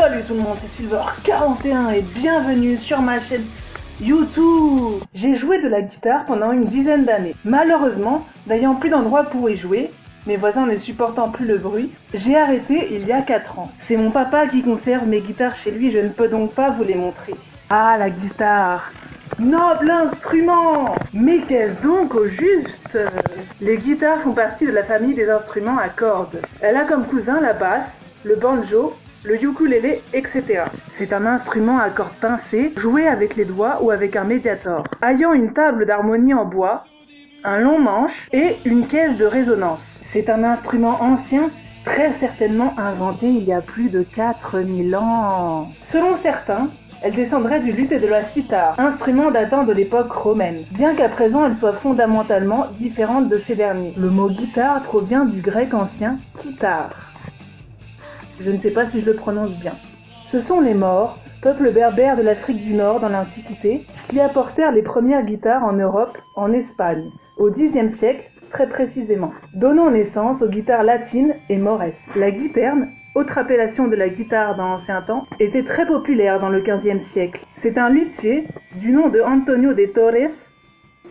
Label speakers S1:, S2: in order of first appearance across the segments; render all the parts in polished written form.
S1: Salut tout le monde, c'est Silver41 et bienvenue sur ma chaîne YouTube. J'ai joué de la guitare pendant une dizaine d'années. Malheureusement, n'ayant plus d'endroit pour y jouer, mes voisins ne supportant plus le bruit, j'ai arrêté il y a 4 ans. C'est mon papa qui conserve mes guitares chez lui, je ne peux donc pas vous les montrer. Ah, la guitare, noble instrument! Mais qu'est-ce donc au juste? Les guitares font partie de la famille des instruments à cordes. Elle a comme cousin la basse, le banjo, le ukulélé, etc. C'est un instrument à cordes pincées, joué avec les doigts ou avec un médiator, ayant une table d'harmonie en bois, un long manche et une caisse de résonance. C'est un instrument ancien, très certainement inventé il y a plus de 4000 ans. Selon certains, elle descendrait du luth et de la cithare, instrument datant de l'époque romaine, bien qu'à présent elle soit fondamentalement différente de ces derniers. Le mot guitare provient du grec ancien kitar. Je ne sais pas si je le prononce bien. Ce sont les Maures, peuple berbère de l'Afrique du Nord dans l'Antiquité, qui apportèrent les premières guitares en Europe, en Espagne, au Xe siècle, très précisément, donnant naissance aux guitares latines et mauresques. La guiterne, autre appellation de la guitare dans l'ancien temps, était très populaire dans le XVe siècle. C'est un luthier, du nom de Antonio de Torres,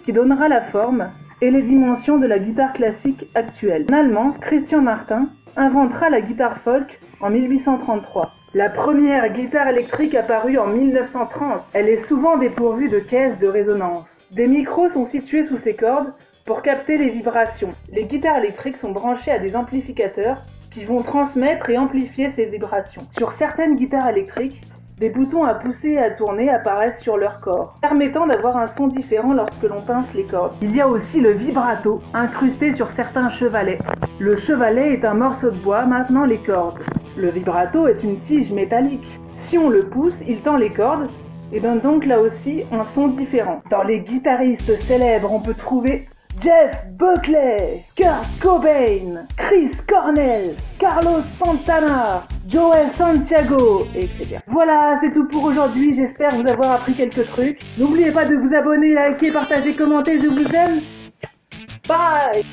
S1: qui donnera la forme et les dimensions de la guitare classique actuelle. Un Allemand, Christian Martin, inventera la guitare folk en 1833. La première guitare électrique apparut en 1930. Elle est souvent dépourvue de caisse de résonance. Des micros sont situés sous ses cordes pour capter les vibrations. Les guitares électriques sont branchées à des amplificateurs qui vont transmettre et amplifier ces vibrations. Sur certaines guitares électriques, des boutons à pousser et à tourner apparaissent sur leur corps, permettant d'avoir un son différent lorsque l'on pince les cordes. Il y a aussi le vibrato, incrusté sur certains chevalets. Le chevalet est un morceau de bois maintenant les cordes. Le vibrato est une tige métallique. Si on le pousse, il tend les cordes et donne donc là aussi un son différent. Dans les guitaristes célèbres, on peut trouver Jeff Buckley, Kurt Cobain, Chris Cornell, Carlos Santana, Joey Santiago, etc. Voilà, c'est tout pour aujourd'hui, j'espère vous avoir appris quelques trucs. N'oubliez pas de vous abonner, liker, partager, commenter, je vous aime. Bye!